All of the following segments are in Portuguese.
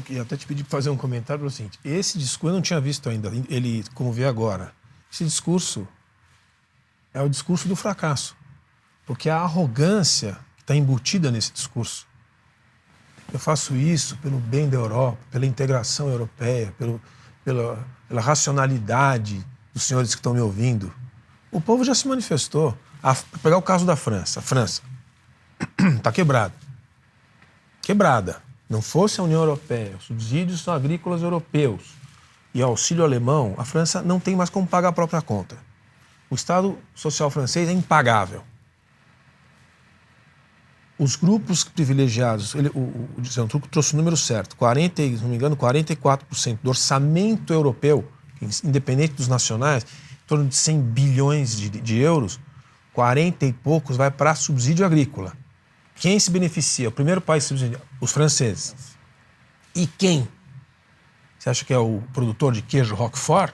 queria até te pedir para fazer um comentário pelo seguinte: esse discurso eu não tinha visto ainda, ele como vi agora. Esse discurso é o discurso do fracasso, porque a arrogância está embutida nesse discurso. Eu faço isso pelo bem da Europa, pela integração europeia, pela racionalidade dos senhores que estão me ouvindo. O povo já se manifestou. Vou pegar o caso da França. A França está quebrada. Quebrada. Não fosse a União Europeia, os subsídios agrícolas europeus e o auxílio alemão, a França não tem mais como pagar a própria conta. O Estado Social francês é impagável. Os grupos privilegiados, o Jean Truc trouxe o número certo, 44% do orçamento europeu, independente dos nacionais, em torno de 100 bilhões de euros, 40 e poucos vai para subsídio agrícola. Quem se beneficia? O primeiro país subsidiado, os franceses. E quem? Você acha que é o produtor de queijo Roquefort?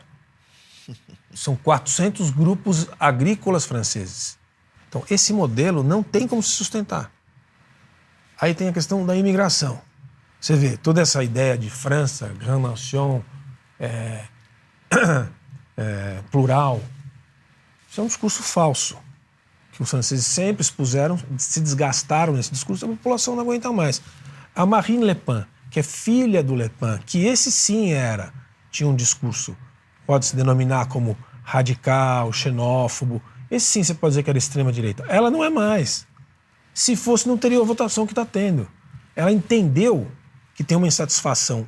São 400 grupos agrícolas franceses. Então, esse modelo não tem como se sustentar. Aí tem a questão da imigração. Você vê, toda essa ideia de França, Grande Nation, plural, isso é um discurso falso, que os franceses sempre expuseram, se desgastaram nesse discurso, a população não aguenta mais. A Marine Le Pen, que é filha do Le Pen, que esse sim tinha um discurso, pode-se denominar como radical, xenófobo, esse sim você pode dizer que era extrema-direita. Ela não é mais. Se fosse, não teria a votação que está tendo. Ela entendeu que tem uma insatisfação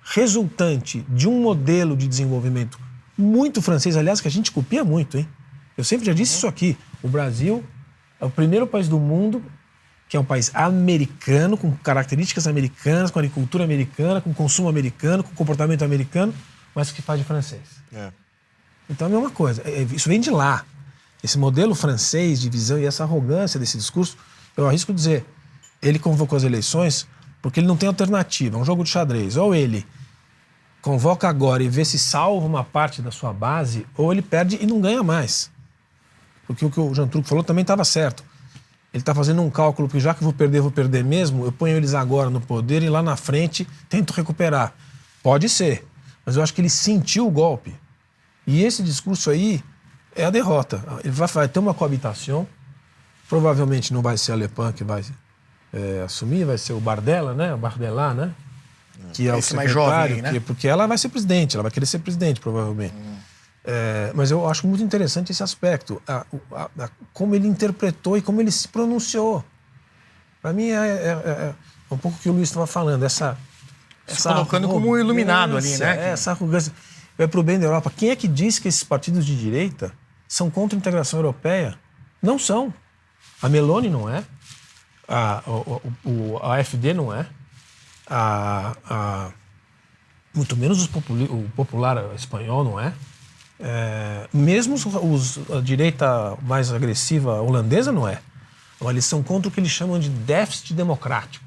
resultante de um modelo de desenvolvimento muito francês, aliás, que a gente copia muito, hein? Eu sempre já disse isso aqui. O Brasil é o primeiro país do mundo que é um país americano, com características americanas, com agricultura americana, com consumo americano, com comportamento americano, mas que faz de francês. Então é a mesma coisa. Isso vem de lá. Esse modelo francês de visão e essa arrogância desse discurso, eu arrisco dizer, ele convocou as eleições porque ele não tem alternativa, é um jogo de xadrez. Ou ele convoca agora e vê se salva uma parte da sua base, ou ele perde e não ganha mais. Porque o que o Jean Truc falou também estava certo. Ele está fazendo um cálculo que já que vou perder mesmo, eu ponho eles agora no poder e lá na frente tento recuperar. Pode ser, mas eu acho que ele sentiu o golpe. E esse discurso aí é a derrota. Ele vai ter uma coabitação, provavelmente não vai ser a Le Pen que vai assumir, vai ser o Bardella, né? O Bardelat, né? Que é o secretário, mais jovem, né? Porque ela vai ser presidente, ela vai querer ser presidente, provavelmente. Mas eu acho muito interessante esse aspecto, como ele interpretou e como ele se pronunciou. Para mim é um pouco o que o Luiz estava falando, essa colocando como um iluminado ali, né? Essa arrogância. É para o bem da Europa. Quem é que diz que esses partidos de direita são contra a integração europeia? Não são. A Meloni não é. A AfD não é. Muito menos o popular espanhol não é. Mesmo a direita mais agressiva holandesa não é. Eles são contra o que eles chamam de déficit democrático.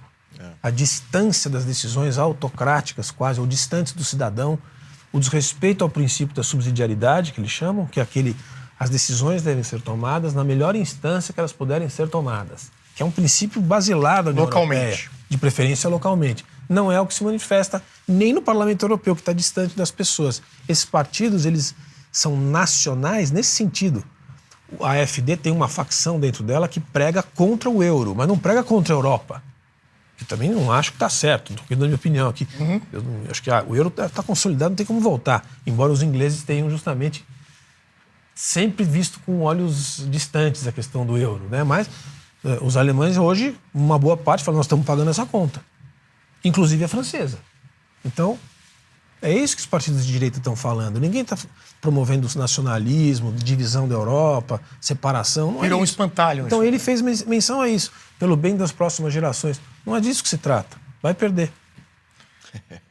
A distância das decisões autocráticas quase, ou distantes do cidadão, o desrespeito ao princípio da subsidiariedade, que eles chamam, que é as decisões devem ser tomadas na melhor instância que elas puderem ser tomadas, que é um princípio basilar da União Europeia, de preferência localmente. Não é o que se manifesta nem no Parlamento Europeu, que está distante das pessoas. Esses partidos, eles são nacionais nesse sentido. A AfD tem uma facção dentro dela que prega contra o euro, mas não prega contra a Europa. Eu também não acho que está certo, estou dando minha opinião aqui. Eu acho que o euro está consolidado, não tem como voltar. Embora os ingleses tenham justamente sempre visto com olhos distantes a questão do euro, né? Mas os alemães hoje, uma boa parte, falam, nós estamos pagando essa conta. Inclusive a francesa. Então, é isso que os partidos de direita estão falando. Ninguém está promovendo o nacionalismo, divisão da Europa, separação. Não Virou é um isso. espantalho. Então ele fez menção a isso, pelo bem das próximas gerações. Não é disso que se trata. Vai perder.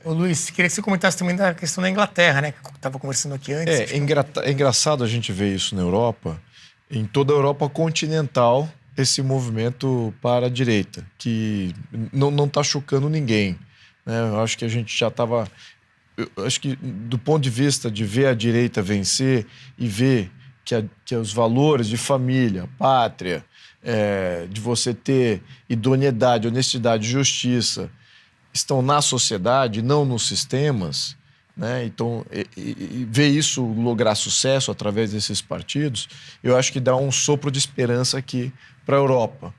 Ô, Luiz, queria que você comentasse também da questão da Inglaterra, né? Que eu estava conversando aqui antes. É engraçado a gente ver isso na Europa, em toda a Europa continental, esse movimento para a direita, que não está chocando ninguém. Né? Eu acho que a gente já estava... Acho que do ponto de vista de ver a direita vencer e ver que os valores de família, pátria, de você ter idoneidade, honestidade, justiça, estão na sociedade, não nos sistemas, né? Então, e ver isso lograr sucesso através desses partidos, eu acho que dá um sopro de esperança aqui para a Europa,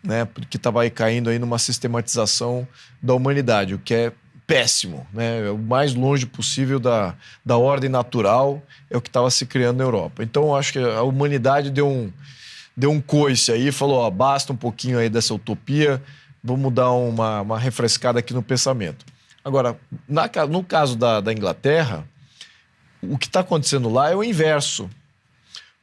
né? Porque estava aí caindo aí numa sistematização da humanidade, o que é péssimo, né? O mais longe possível da ordem natural é o que estava se criando na Europa. Então, eu acho que a humanidade deu um coice aí e falou, ó, basta um pouquinho aí dessa utopia, vamos dar uma refrescada aqui no pensamento. Agora, no caso da Inglaterra, o que está acontecendo lá é o inverso.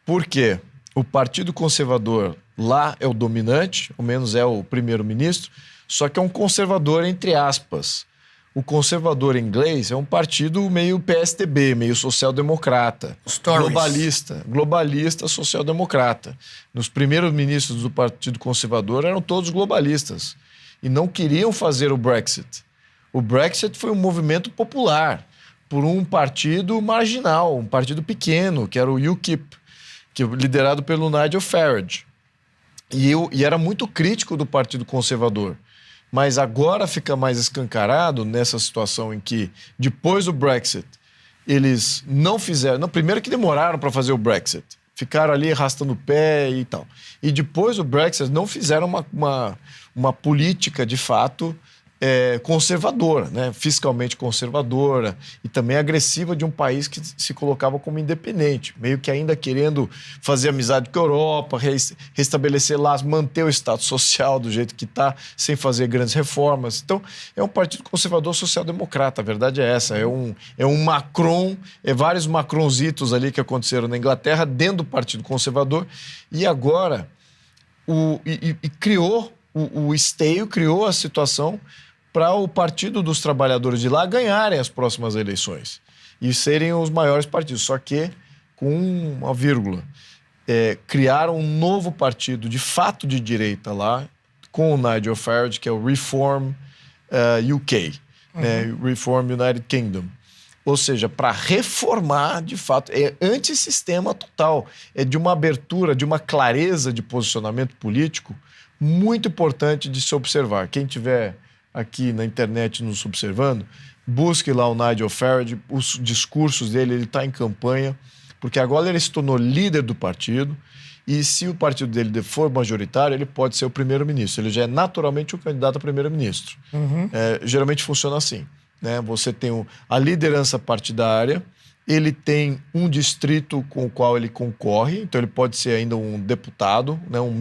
Por quê? O Partido Conservador lá é o dominante, ao menos é o primeiro-ministro, só que é um conservador entre aspas. O conservador inglês é um partido meio PSDB, meio social-democrata, globalista social-democrata. Os primeiros ministros do Partido Conservador eram todos globalistas e não queriam fazer o Brexit. O Brexit foi um movimento popular por um partido marginal, um partido pequeno, que era o UKIP, liderado pelo Nigel Farage. E era muito crítico do Partido Conservador. Mas agora fica mais escancarado nessa situação em que, depois do Brexit, eles não fizeram... Não, primeiro que demoraram para fazer o Brexit. Ficaram ali arrastando o pé e tal. E depois do Brexit não fizeram uma política, de fato, conservadora, né? Fiscalmente conservadora e também agressiva de um país que se colocava como independente, meio que ainda querendo fazer amizade com a Europa, restabelecer laços, manter o status social do jeito que está, sem fazer grandes reformas. Então, é um partido conservador social-democrata, a verdade é essa. É um Macron, vários Macronzitos ali que aconteceram na Inglaterra, dentro do Partido Conservador, e agora criou o esteio, criou a situação para o Partido dos Trabalhadores de lá ganharem as próximas eleições e serem os maiores partidos. Só que, com uma vírgula, criaram um novo partido de fato de direita lá, com o Nigel Farage, que é o Reform UK, né? Reform United Kingdom. Ou seja, para reformar, de fato, é antissistema total. É de uma abertura, de uma clareza de posicionamento político muito importante de se observar. Quem tiver aqui na internet nos observando, busque lá o Nigel Farage, os discursos dele, ele está em campanha, porque agora ele se tornou líder do partido e se o partido dele for majoritário, ele pode ser o primeiro-ministro. Ele já é naturalmente o candidato a primeiro-ministro. Geralmente funciona assim, né? Você tem a liderança partidária, ele tem um distrito com o qual ele concorre, então ele pode ser ainda um deputado, né, um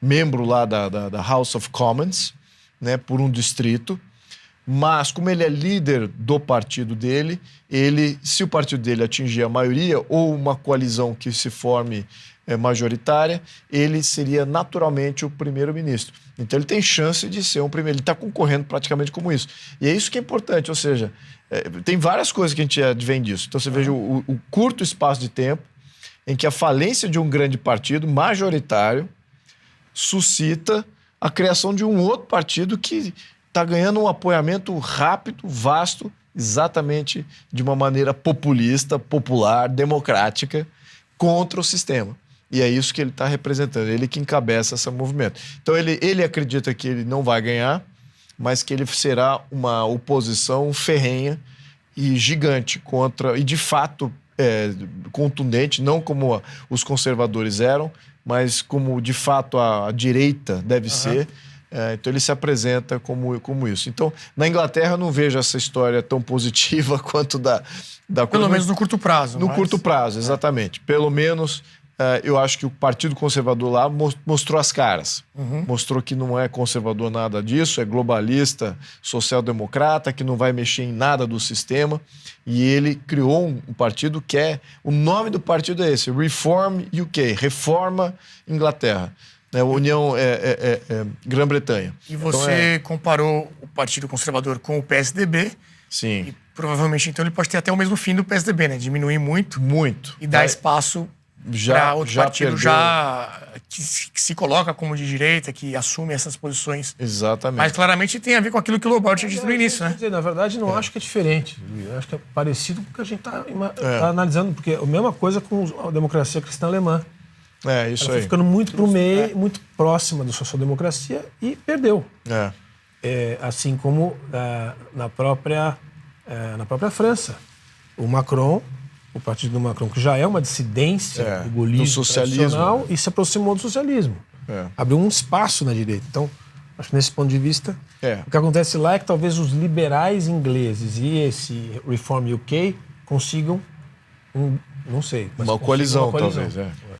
membro lá da House of Commons, né, por um distrito. Mas, como ele é líder do partido dele, se o partido dele atingir a maioria ou uma coalizão que se forme majoritária, ele seria naturalmente o primeiro-ministro. Então ele tem chance de ser um primeiro, ele está concorrendo praticamente como isso. E é isso que é importante, ou seja, tem várias coisas que a gente advém disso. Então você veja o curto espaço de tempo em que a falência de um grande partido majoritário suscita a criação de um outro partido que está ganhando um apoiamento rápido, vasto, exatamente de uma maneira populista, popular, democrática, contra o sistema. E é isso que ele está representando, ele que encabeça esse movimento. Então ele acredita que ele não vai ganhar, mas que ele será uma oposição ferrenha e gigante contra, e de fato contundente, não como os conservadores eram, mas como de fato a direita deve ser. Então ele se apresenta como isso. Então, na Inglaterra eu não vejo essa história tão positiva quanto da Pelo menos no curto prazo. No curto prazo, exatamente. Pelo menos eu acho que o Partido Conservador lá mostrou as caras. Mostrou que não é conservador nada disso, é globalista, social-democrata, que não vai mexer em nada do sistema. E ele criou um partido que o nome do partido é esse, Reform UK, Reforma Inglaterra. União Grã-Bretanha. E você comparou o Partido Conservador com o PSDB. Sim. E provavelmente, então, ele pode ter até o mesmo fim do PSDB, né? Diminuir muito. Muito. E dar espaço para outro partido que se coloca como de direita, que assume essas posições. Exatamente. Mas claramente tem a ver com aquilo que o Lobão tinha dito no início, né? Na verdade, não acho que é diferente. Eu acho que é parecido com o que a gente está analisando, porque é a mesma coisa com a democracia cristã alemã. Isso ela aí. Foi ficando muito pro meio, muito próxima da social-democracia e perdeu. assim como na própria França. O Macron, o partido do Macron, que já é uma dissidência do gaullismo do socialismo, tradicional, e se aproximou do socialismo. Abriu um espaço na direita. Então, acho que nesse ponto de vista, o que acontece lá é que talvez os liberais ingleses e esse Reform UK consigam, não sei, mas uma coalizão, talvez.